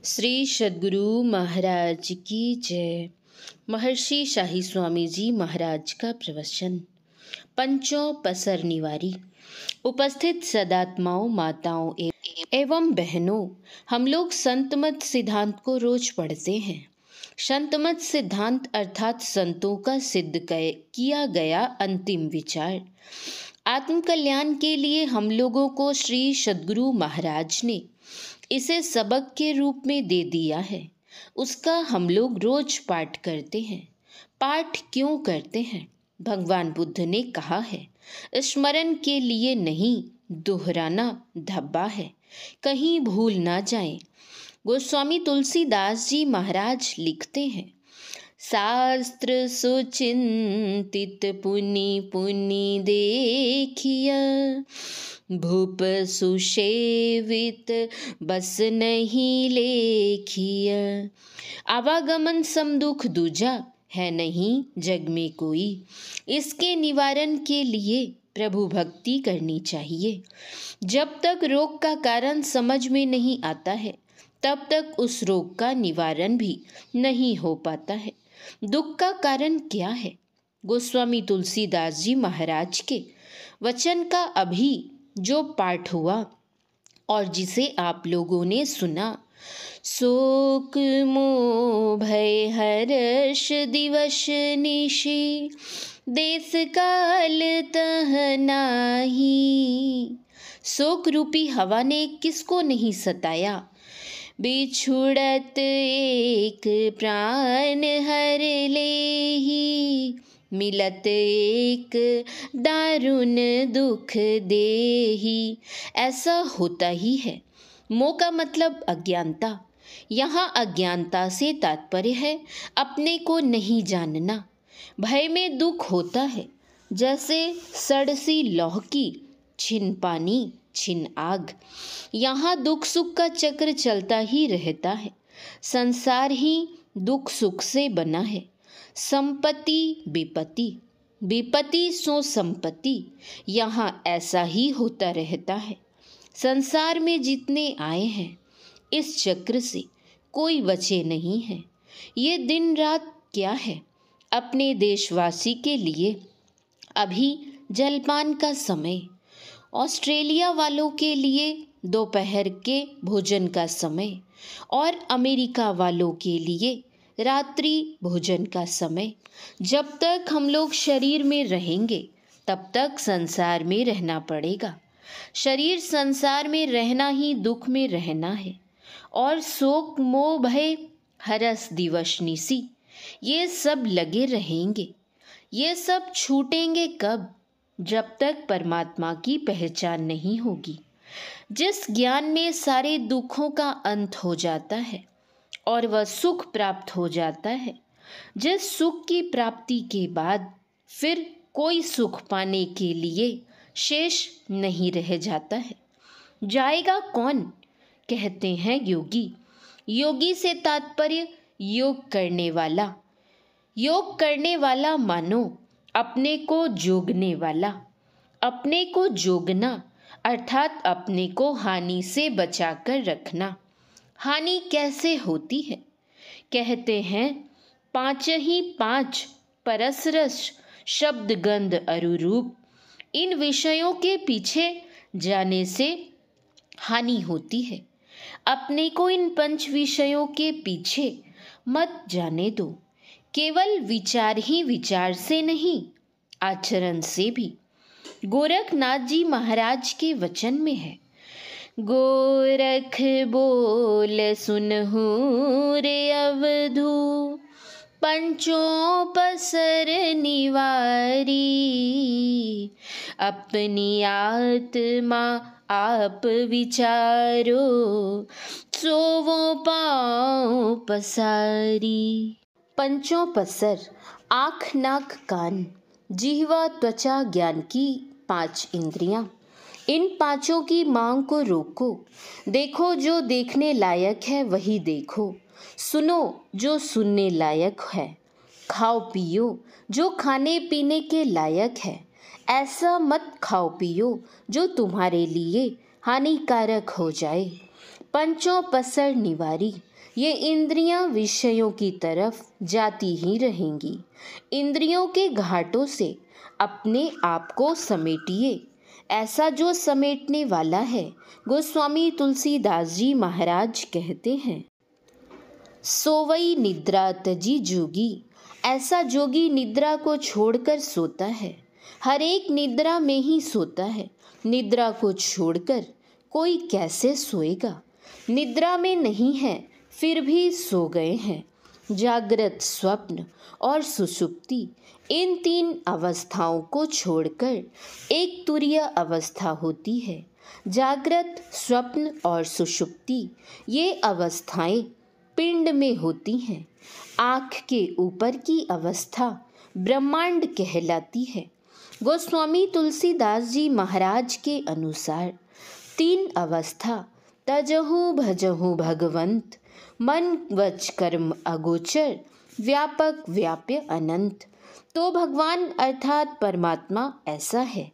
श्री सद्गुरु महाराज की जय। महर्षि शाही स्वामी जी महाराज का प्रवचन। पंचों पसर निवारी। उपस्थित सदात्माओं, माताओं एवं बहनों, हम लोग संतमत सिद्धांत को रोज पढ़ते हैं। संतमत सिद्धांत अर्थात संतों का सिद्ध किया गया अंतिम विचार। आत्मकल्याण के लिए हम लोगों को श्री सद्गुरु महाराज ने इसे सबक के रूप में दे दिया है। उसका हम लोग रोज पाठ करते हैं। पाठ क्यों करते हैं? भगवान बुद्ध ने कहा है, स्मरण के लिए नहीं, दोहराना धब्बा है, कहीं भूल ना जाए। गोस्वामी तुलसीदास जी महाराज लिखते हैं, शास्त्र सुचिंतित पुनि पुनि देखिया, भूप सुसेवित बस नहीं लेखिया। आवागमन सम दुख दूजा, है नहीं जग में कोई। इसके निवारण के लिए प्रभु भक्ति करनी चाहिए। जब तक रोग का कारण समझ में नहीं आता है, तब तक उस रोग का निवारण भी नहीं हो पाता है। दुख का कारण क्या है? गोस्वामी तुलसीदास जी महाराज के वचन का अभी जो पाठ हुआ और जिसे आप लोगों ने सुना, शोक मोह भय हर्ष दिवस निशि, देश काल तह नाही। शोक रूपी हवा ने किसको नहीं सताया? बिछुड़त एक प्राण हर लेही, मिलत एक दारुण दुख देही। ऐसा होता ही है। मोह का मतलब अज्ञानता। यहाँ अज्ञानता से तात्पर्य है अपने को नहीं जानना। भय में दुख होता है, जैसे सड़सी लौह की, छिन पानी छिन आग। यहाँ दुख सुख का चक्र चलता ही रहता है। संसार ही दुख सुख से बना है। संपत्ति विपत्ति, विपत्ति सो संपत्ति, यहाँ ऐसा ही होता रहता है। संसार में जितने आए हैं, इस चक्र से कोई बचे नहीं है। ये दिन रात क्या है? अपने देशवासी के लिए अभी जलपान का समय, ऑस्ट्रेलिया वालों के लिए दोपहर के भोजन का समय और अमेरिका वालों के लिए रात्रि भोजन का समय। जब तक हम लोग शरीर में रहेंगे, तब तक संसार में रहना पड़ेगा। शरीर संसार में रहना ही दुख में रहना है। और शोक मोह भय हरस दिवस निसी, ये सब लगे रहेंगे। ये सब छूटेंगे कब? जब तक परमात्मा की पहचान नहीं होगी। जिस ज्ञान में सारे दुखों का अंत हो जाता है और वह सुख प्राप्त हो जाता है, जिस सुख की प्राप्ति के बाद फिर कोई सुख पाने के लिए शेष नहीं रह जाता है। जाएगा कौन? कहते हैं योगी। योगी से तात्पर्य योग करने वाला। योग करने वाला मानो अपने को जोगने वाला। अपने को जोगना अर्थात अपने को हानि से बचाकर रखना। हानि कैसे होती है? कहते हैं, पांच ही पांच परसरस शब्द गंध अरुरूप। इन विषयों के पीछे जाने से हानि होती है। अपने को इन पंच विषयों के पीछे मत जाने दो। केवल विचार ही विचार से नहीं, आचरण से भी। गोरखनाथ जी महाराज के वचन में है, गोरख बोल सुनहु रे अवधू, पंचों पसर निवारी। अपनी आत्मा आप विचारो, सोवो पाओ पसारी। पंचों पसर, आँख नाक कान जिह्वा त्वचा ज्ञान की 5 इंद्रियां। इन पांचों की मांग को रोको। देखो जो देखने लायक है वही देखो। सुनो जो सुनने लायक है। खाओ पियो जो खाने पीने के लायक है। ऐसा मत खाओ पियो जो तुम्हारे लिए हानिकारक हो जाए। पंचों पसर निवारी, ये इंद्रियां विषयों की तरफ जाती ही रहेंगी। इंद्रियों के घाटों से अपने आप को समेटिए। ऐसा जो समेटने वाला है, गोस्वामी तुलसीदास जी महाराज कहते हैं, सोवई निद्रा तजी जोगी। ऐसा जोगी निद्रा को छोड़कर सोता है। हर एक निद्रा में ही सोता है। निद्रा को छोड़कर कोई कैसे सोएगा? निद्रा में नहीं है फिर भी सो गए हैं। जागृत, स्वप्न और सुषुप्ति, इन तीन अवस्थाओं को छोड़कर एक तुरीय अवस्था होती है। जागृत, स्वप्न और सुषुप्ति, ये अवस्थाएं पिंड में होती हैं। आँख के ऊपर की अवस्था ब्रह्मांड कहलाती है। गोस्वामी तुलसीदास जी महाराज के अनुसार तीन अवस्था तजहु भजहु भगवंत, मन वच कर्म अगोचर, व्यापक व्याप्य अनंत। तो भगवान अर्थात परमात्मा ऐसा है।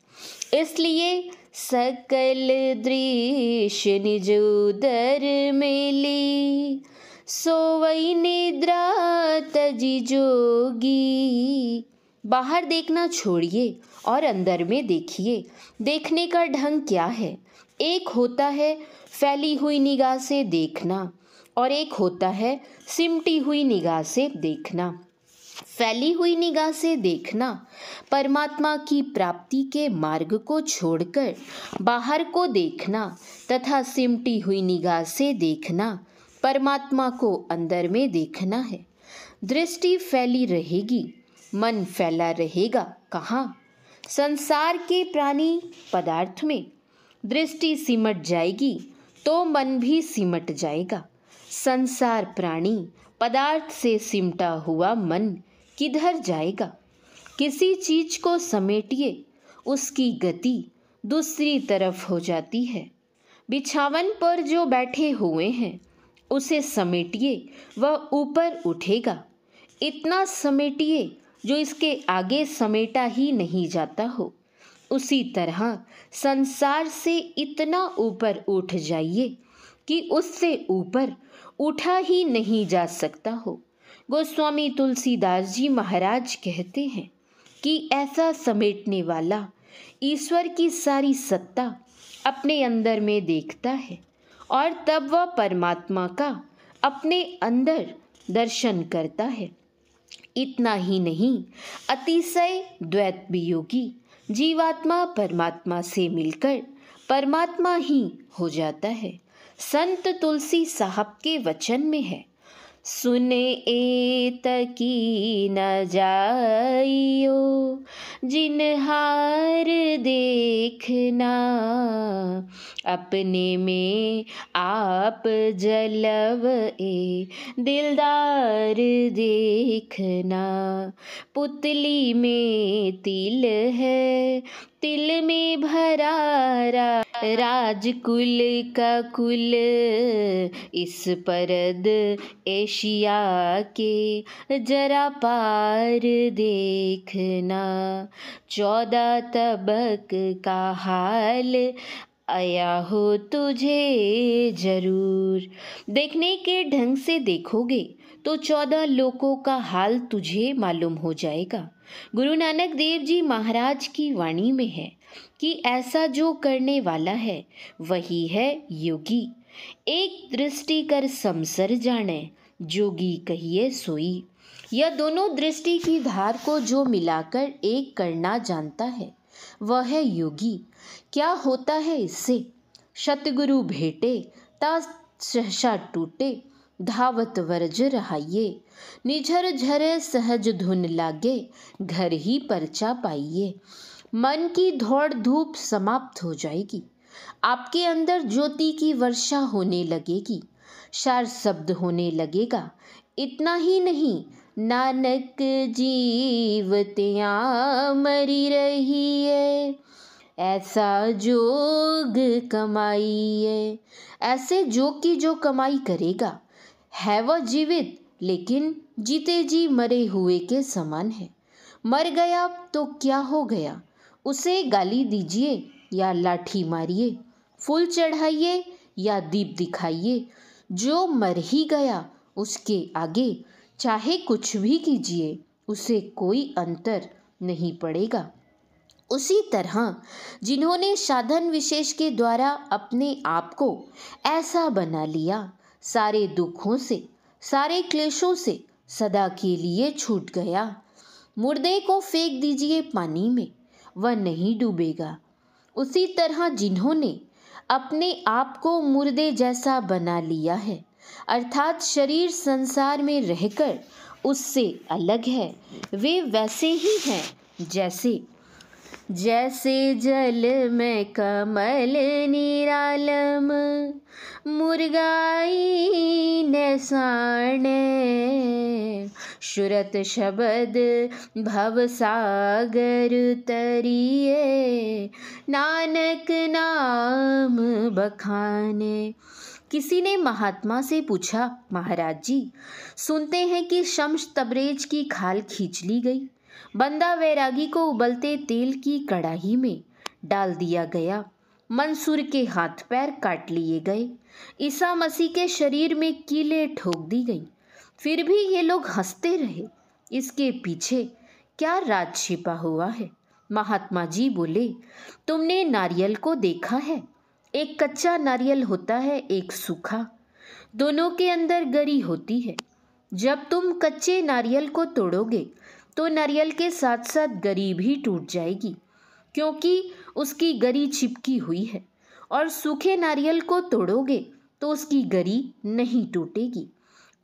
इसलिए सकल दृश्य निज उदर में ली, सोवई निद्रा तजी जोगी। बाहर देखना छोड़िए और अंदर में देखिए। देखने का ढंग क्या है? एक होता है फैली हुई निगाह से देखना और एक होता है सिमटी हुई निगाह से देखना। फैली हुई निगाह से देखना परमात्मा की प्राप्ति के मार्ग को छोड़कर बाहर को देखना, तथा सिमटी हुई निगाह से देखना परमात्मा को अंदर में देखना है। दृष्टि फैली रहेगी, मन फैला रहेगा कहाँ? संसार के प्राणी पदार्थ में। दृष्टि सिमट जाएगी तो मन भी सिमट जाएगा। संसार प्राणी पदार्थ से सिमटा हुआ मन किधर जाएगा? किसी चीज को समेटिए, उसकी गति दूसरी तरफ हो जाती है। बिछावन पर जो बैठे हुए हैं उसे समेटिए, वह ऊपर उठेगा। इतना समेटिए जो इसके आगे समेटा ही नहीं जाता हो। उसी तरह संसार से इतना ऊपर उठ जाइए कि उससे ऊपर उठा ही नहीं जा सकता हो। गोस्वामी तुलसीदास जी महाराज कहते हैं कि ऐसा समेटने वाला ईश्वर की सारी सत्ता अपने अंदर में देखता है और तब वह परमात्मा का अपने अंदर दर्शन करता है। इतना ही नहीं, अतिशय द्वैत वियोगी जीवात्मा परमात्मा से मिलकर परमात्मा ही हो जाता है। संत तुलसी साहब के वचन में है, सुने एत की न जाइयो, जिन्हार देखना, अपने में आप जलव ए दिलदार देखना। पुतली में तिल है, तिल में भरा राजकुल का कुल, इस परद एशिया के जरा पार देखना। 14 तबक का हाल आया हो तुझे जरूर। देखने के ढंग से देखोगे तो 14 लोकों का हाल तुझे मालूम हो जाएगा। गुरु नानक देव जी महाराज की वाणी में है कि ऐसा जो करने वाला है वही है योगी। एक दृष्टि कर समसर जाने, जोगी कहिए सोई। यह दोनों दृष्टि की धार को जो मिलाकर एक करना जानता है वह है योगी। क्या होता है इससे? सतगुरु भेटे ता सहसा टूटे, धावत वर्ज रहाइये। निझर झरे सहज धुन लागे, घर ही परचा पाइये। मन की दौड़ धूप समाप्त हो जाएगी। आपके अंदर ज्योति की वर्षा होने लगेगी, सार शब्द होने लगेगा। इतना ही नहीं, नानक जीवतियाँ मरी रही है, ऐसा जोग कमाइए। ऐसे जोग की जो कमाई करेगा है वह जीवित, लेकिन जीते जी मरे हुए के समान है। मर गया तो क्या हो गया? उसे गाली दीजिए या लाठी मारिए, फूल चढ़ाइए या दीप दिखाइए, जो मर ही गया उसके आगे चाहे कुछ भी कीजिए उसे कोई अंतर नहीं पड़ेगा। उसी तरह जिन्होंने साधन विशेष के द्वारा अपने आप को ऐसा बना लिया, सारे दुखों से, सारे क्लेशों से सदा के लिए छूट गया। मुर्दे को फेंक दीजिए पानी में, वह नहीं डूबेगा। उसी तरह जिन्होंने अपने आप को मुर्दे जैसा बना लिया है, अर्थात शरीर संसार में रहकर उससे अलग है, वे वैसे ही हैं जैसे जल में कमल निरालम, मुर्गाई ने साणे, सुरत शब्द भव सागर तरिए, नानक नाम बखाने। किसी ने महात्मा से पूछा, महाराज जी, सुनते हैं कि शम्स तबरेज की खाल खींच ली गई, बंदा वैरागी को उबलते तेल की कड़ाही में डाल दिया गया, मंसूर के हाथ पैर काट लिए गए, ईसा मसीह के शरीर में कीलें ठोक दी गई, फिर भी ये लोग हंसते रहे। इसके पीछे क्या राज छिपा हुआ है? महात्मा जी बोले, तुमने नारियल को देखा है? एक कच्चा नारियल होता है, एक सूखा, दोनों के अंदर गरी होती है। जब तुम कच्चे नारियल को तोड़ोगे तो नारियल के साथ साथ गरी भी टूट जाएगी, क्योंकि उसकी गरी चिपकी हुई है, और सूखे नारियल को तोड़ोगे तो उसकी गरी नहीं टूटेगी।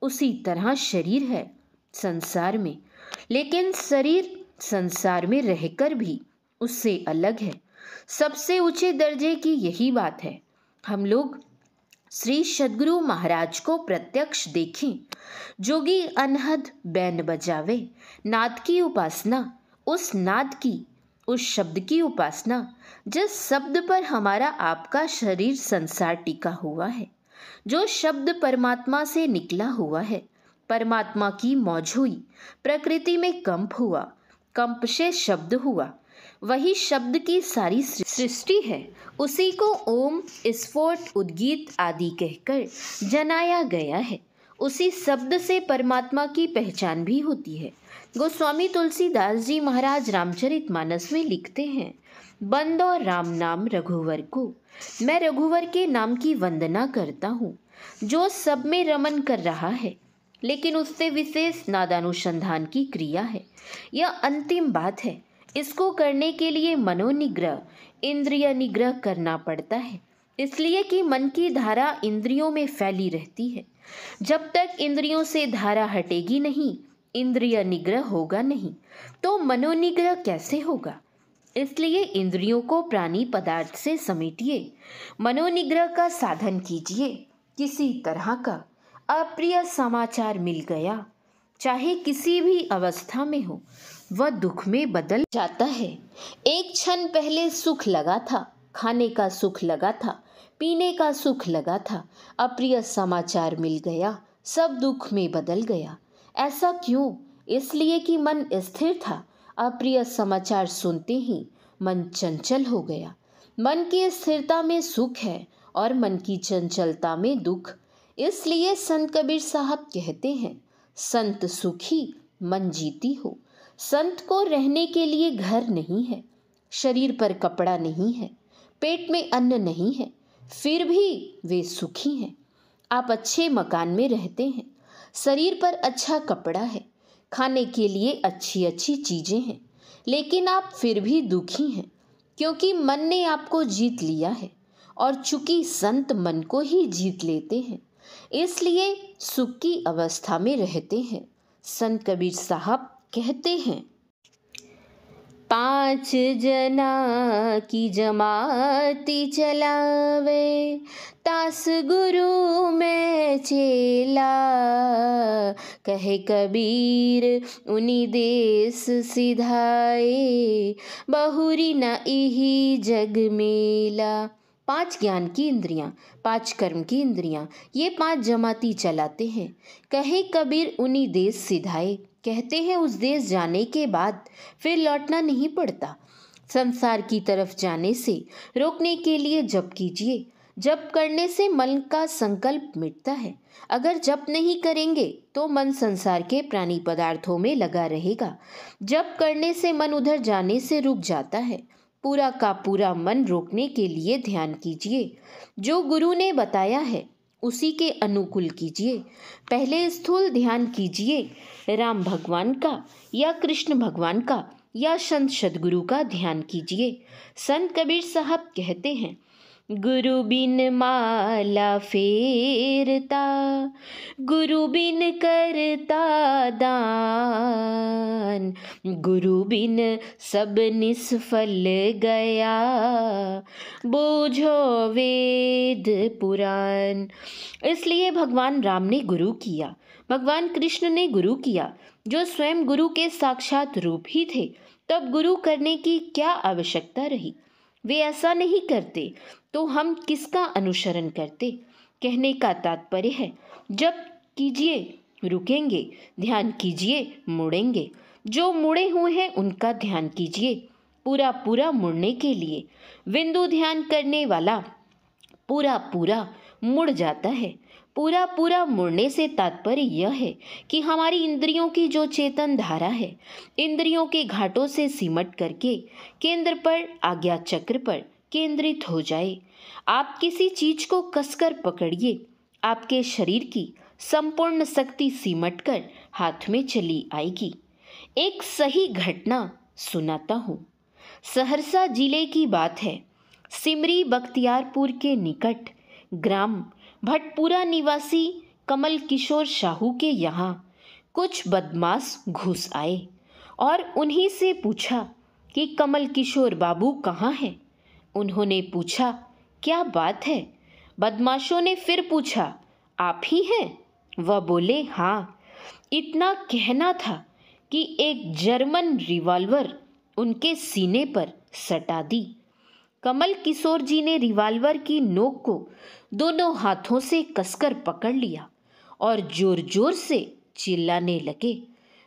उसी तरह शरीर है संसार में, लेकिन शरीर संसार में रहकर भी उससे अलग है। सबसे ऊंचे दर्जे की यही बात है। हम लोग श्री सद्गुरु महाराज को प्रत्यक्ष देखें। जोगी अनहद बैन बजावे, नाद की उपासना, उस नाद की, उस शब्द की उपासना जिस शब्द पर हमारा आपका शरीर संसार टिका हुआ है, जो शब्द परमात्मा से निकला हुआ है। परमात्मा की मौज हुई, प्रकृति में कंप हुआ, कंप से शब्द हुआ, वही शब्द की सारी सृष्टि है। उसी को ओम, स्फोट, उद्गीत आदि कहकर जनाया गया है। उसी शब्द से परमात्मा की पहचान भी होती है। गोस्वामी तुलसीदास जी महाराज रामचरितमानस में लिखते हैं, बंदो राम नाम रघुवर को, मैं रघुवर के नाम की वंदना करता हूँ, जो सब में रमन कर रहा है, लेकिन उससे विशेष नादानुसंधान की क्रिया है। यह अंतिम बात है। इसको करने के लिए मनोनिग्रह, इंद्रिय निग्रह करना पड़ता है, इसलिए कि मन की धारा इंद्रियों में फैली रहती है। जब तक इंद्रियों से धारा हटेगी नहीं, इंद्रिय निग्रह होगा नहीं, तो मनोनिग्रह कैसे होगा? इसलिए इंद्रियों को प्राणी पदार्थ से समेटिए, मनोनिग्रह का साधन कीजिए। किसी तरह का अप्रिय समाचार मिल गया, चाहे किसी भी अवस्था में हो, वह दुख में बदल जाता है। एक क्षण पहले सुख लगा था, खाने का सुख लगा था, पीने का सुख लगा था, अप्रिय समाचार मिल गया, सब दुख में बदल गया। ऐसा क्यों? इसलिए कि मन स्थिर था, अप्रिय समाचार सुनते ही मन चंचल हो गया। मन की स्थिरता में सुख है और मन की चंचलता में दुख। इसलिए संत कबीर साहब कहते हैं, संत सुखी मन जीती हो। संत को रहने के लिए घर नहीं है, शरीर पर कपड़ा नहीं है, पेट में अन्न नहीं है, फिर भी वे सुखी हैं। आप अच्छे मकान में रहते हैं, शरीर पर अच्छा कपड़ा है, खाने के लिए अच्छी अच्छी चीज़ें हैं, लेकिन आप फिर भी दुखी हैं, क्योंकि मन ने आपको जीत लिया है। और चूंकि संत मन को ही जीत लेते हैं, इसलिए सुख की अवस्था में रहते हैं। संत कबीर साहब कहते हैं, 5 जना की जमाती चलावे, तास गुरु में चेला, कहे कबीर उनी देश सिधाए, बहुरी न इही जग मेला। 5 ज्ञान की इंद्रियां, 5 कर्म की इंद्रियां, ये 5 जमाती चलाते हैं। कहे कबीर उन्हीं देश सिधाए, कहते हैं उस देश जाने के बाद फिर लौटना नहीं पड़ता। संसार की तरफ जाने से रोकने के लिए जप कीजिए, जप करने से मन का संकल्प मिटता है। अगर जप नहीं करेंगे तो मन संसार के प्राणी पदार्थों में लगा रहेगा। जप करने से मन उधर जाने से रुक जाता है। पूरा का पूरा मन रोकने के लिए ध्यान कीजिए। जो गुरु ने बताया है उसी के अनुकूल कीजिए। पहले स्थूल ध्यान कीजिए, राम भगवान का या कृष्ण भगवान का या संत सदगुरु का ध्यान कीजिए। संत कबीर साहब कहते हैं, गुरु बिन माला फेरता, गुरु बिन करता दान, गुरु बिन सब निष्फल गया, बूझो वेद पुराण। इसलिए भगवान राम ने गुरु किया, भगवान कृष्ण ने गुरु किया, जो स्वयं गुरु के साक्षात रूप ही थे। तब गुरु करने की क्या आवश्यकता रही? वे ऐसा नहीं करते तो हम किसका अनुसरण करते? कहने का तात्पर्य है, जप कीजिए रुकेंगे, ध्यान कीजिए मुड़ेंगे। जो मुड़े हुए हैं उनका ध्यान कीजिए। पूरा पूरा मुड़ने के लिए बिंदु ध्यान करने वाला पूरा पूरा मुड़ जाता है। पूरा पूरा मुड़ने से तात्पर्य यह है कि हमारी इंद्रियों की जो चेतन धारा है, इंद्रियों के घाटों से सिमट करके केंद्र पर, आज्ञा चक्र पर केंद्रित हो जाए। आप किसी चीज को कसकर पकड़िए, आपके शरीर की संपूर्ण शक्ति सिमट कर हाथ में चली आएगी। एक सही घटना सुनाता हूँ। सहरसा जिले की बात है। सिमरी बख्तियारपुर के निकट ग्राम भटपुरा निवासी कमल किशोर साहू के यहाँ कुछ बदमाश घुस आए और उन्हीं से पूछा कि कमल किशोर बाबू कहाँ हैं? उन्होंने पूछा, क्या बात है? बदमाशों ने फिर पूछा, आप ही हैं? वह बोले, हाँ। इतना कहना था कि एक जर्मन रिवॉल्वर उनके सीने पर सटा दी। कमल किशोर जी ने रिवॉल्वर की नोक को दोनों हाथों से कसकर पकड़ लिया और जोर जोर से चिल्लाने लगे,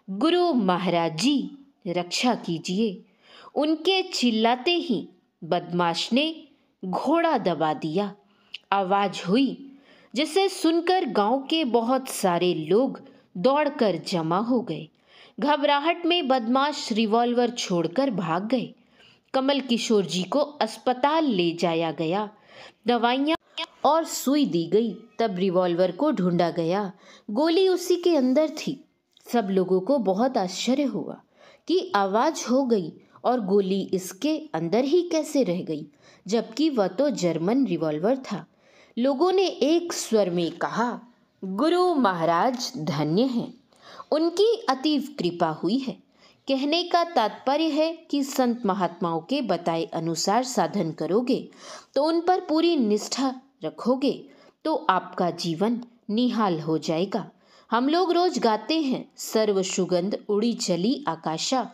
गुरु महाराज जी रक्षा कीजिए। उनके चिल्लाते ही बदमाश ने घोड़ा दबा दिया। आवाज हुई जिसे सुनकर गांव के बहुत सारे लोग दौड़कर जमा हो गए। घबराहट में बदमाश रिवॉल्वर छोड़कर भाग गए। कमल किशोर जी को अस्पताल ले जाया गया, दवाइयाँ और सुई दी गई। तब रिवॉल्वर को ढूंढा गया, गोली उसी के अंदर थी। सब लोगों को बहुत आश्चर्य हुआ कि आवाज हो गई और गोली इसके अंदर ही कैसे रह गई, जबकि वह तो जर्मन रिवॉल्वर था। लोगों ने एक स्वर में कहा, गुरु महाराज धन्य हैं, उनकी अतीव कृपा हुई है। कहने का तात्पर्य है कि संत महात्माओं के बताए अनुसार साधन करोगे तो उन पर पूरी निष्ठा रखोगे तो आपका जीवन निहाल हो जाएगा। हम लोग रोज गाते हैं, सर्व सुगंध उड़ी चली आकाशा,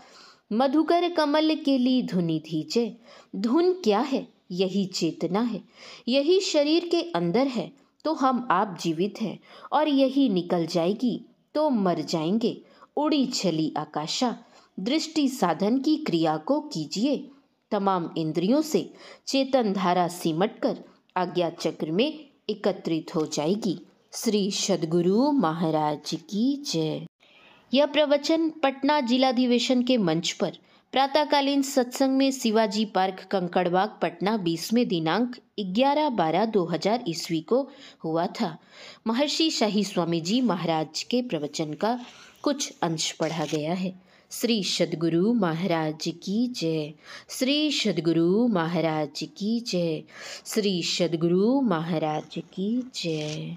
मधुकर कमल के लिए धुनि धीजे। धुन क्या है? यही चेतना है, यही शरीर के अंदर है तो हम आप जीवित हैं, और यही निकल जाएगी तो मर जाएंगे। उड़ी चली आकाशा। दृष्टि साधन की क्रिया को कीजिए। तमाम इंद्रियों से चेतन धारा सिमटकर आज्ञा चक्र में एकत्रित हो जाएगी। श्री सद्गुरु महाराज की जय। यह प्रवचन पटना जिलाधिवेशन के मंच पर प्रातःकालीन सत्संग में शिवाजी पार्क कंकड़बाग पटना 20वें दिनांक 11/12/2000 ईस्वी को हुआ था। महर्षि शाही स्वामी जी महाराज के प्रवचन का कुछ अंश पढ़ा गया है। श्री सद्गुरु महाराज की जय। श्री सद्गुरु महाराज की जय। श्री सद्गुरु महाराज की जय।